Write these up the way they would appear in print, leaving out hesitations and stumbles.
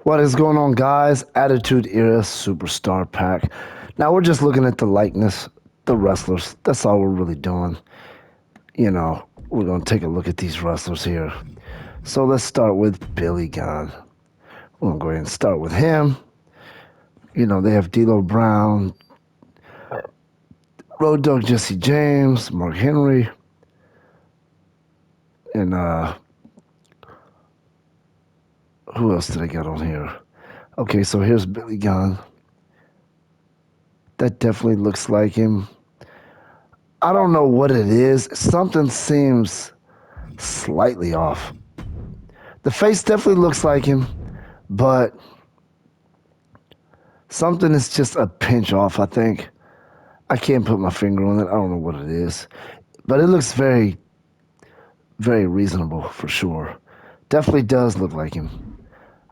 What is going on, guys? Attitude Era Superstar Pack. Now we're just looking at the likeness, the wrestlers. That's all we're really doing. We're going to take a look at these wrestlers here. So let's start with Billy Gunn. We're going to go ahead and start with him. They have D'Lo Brown, Road Dogg Jesse James, Mark Henry, and who else did I got on here? Okay, so here's Billy Gunn. That definitely looks like him. I don't know what it is. Something seems slightly off. The face definitely looks like him, but something is just a pinch off, I think. I can't put my finger on it. I don't know what it is. But it looks very, very reasonable for sure. Definitely does look like him.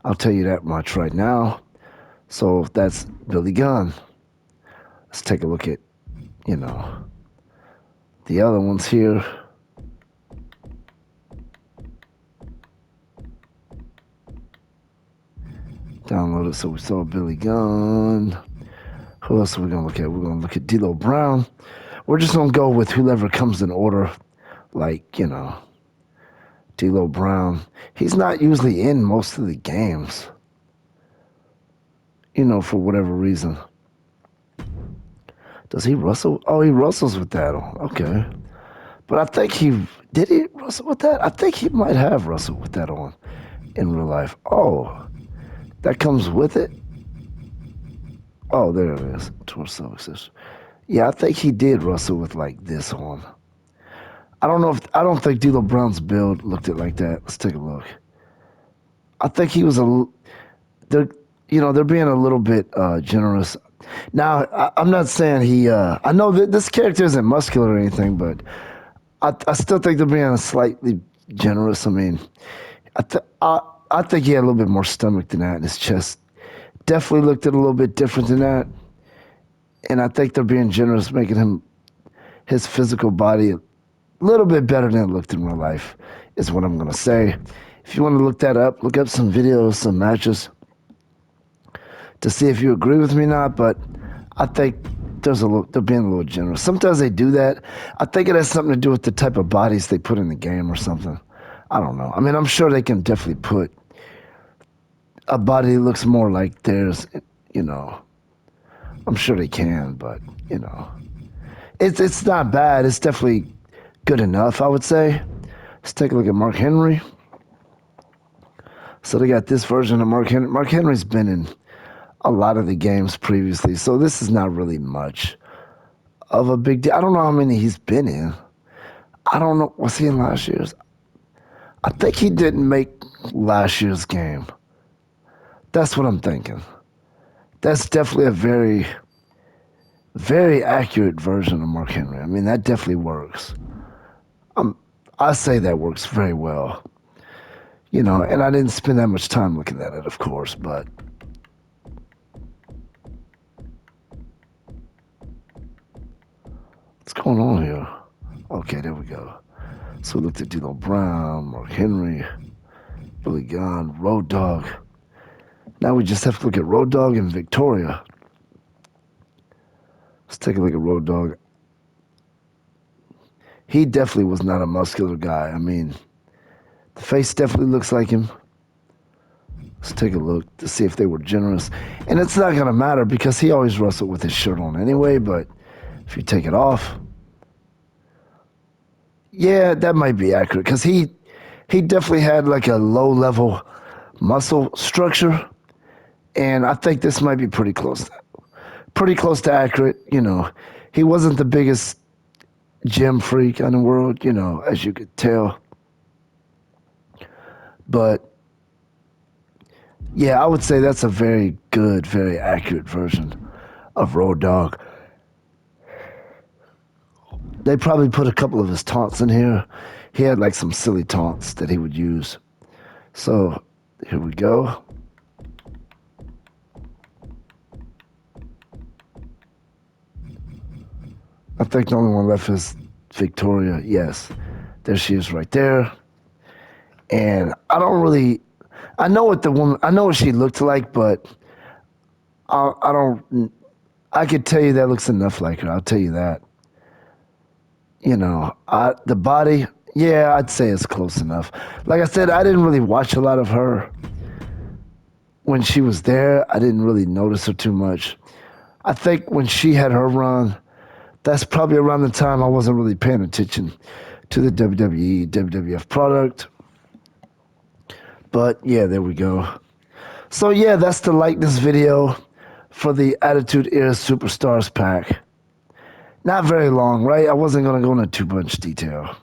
I'll tell you that much right now. So that's Billy Gunn. Let's take a look at, you know, the other ones here. Download it. So we saw Billy Gunn. Who else are we going to look at? We're going to look at D'Lo Brown. We're just going to go with whoever comes in order. Like, D'Lo Brown. He's not usually in most of the games. For whatever reason. Does he wrestle? Oh, he wrestles with that on. Okay. But I think did he wrestle with that? I think he might have wrestled with that on in real life. Oh, that comes with it? Oh, there it is. Torso accessory. Yeah, I think he did wrestle with like this on. I don't think D'Lo Brown's build looked it like that. Let's take a look. I think he was they're, they're being a little bit generous. Now, I'm not saying I know that this character isn't muscular or anything, but I still think they're being slightly generous. I mean, I think he had a little bit more stomach than that, and his chest definitely looked a little bit different than that. And I think they're being generous, making his physical body a little bit better than it looked in real life, is what I'm gonna say. If you want to look that up, look up some videos, some matches to see if you agree with me or not. But I think they're being a little generous. Sometimes they do that. I think it has something to do with the type of bodies they put in the game or something. I don't know. I mean, I'm sure they can definitely put a body that looks more like theirs. You know, I'm sure they can, but you know, it's not bad. It's definitely good enough, I would say. Let's take a look at Mark Henry. So they got this version of Mark Henry. Mark Henry's been in a lot of the games previously, so this is not really much of a big deal. I don't know how many he's been in. I don't know. Was he in last year's? I think he didn't make last year's game. That's what I'm thinking. That's definitely a very, very accurate version of Mark Henry. I mean, that definitely works. I say that works very well. And I didn't spend that much time looking at it, of course, but what's going on here? Okay, there we go. So we looked at D'Lo Brown, Mark Henry, Billy Gunn, Road Dogg. Now we just have to look at Road Dogg and Victoria. Let's take a look at Road Dogg. He definitely was not a muscular guy. I mean, the face definitely looks like him. Let's take a look to see if they were generous. And it's not going to matter because he always wrestled with his shirt on anyway, but if you take it off, yeah, that might be accurate because he definitely had like a low level muscle structure, and I think this might be pretty close to accurate. He wasn't the biggest gym freak in the world, as you could tell, but yeah, I would say that's a very good, very accurate version of Road Dogg. They probably put a couple of his taunts in here. He had like some silly taunts that he would use. So here we go. I think the only one left is Victoria. Yes, there she is right there. And I know what the woman. I know what she looked like, but I don't. I could tell you that looks enough like her. I'll tell you that. The body. Yeah, I'd say it's close enough. Like I said, I didn't really watch a lot of her when she was there. I didn't really notice her too much. I think when she had her run, that's probably around the time I wasn't really paying attention to the WWE, WWF product. But yeah, there we go. So yeah, that's the likeness video for the Attitude Era Superstars pack. Not very long, right? I wasn't gonna go into too much detail.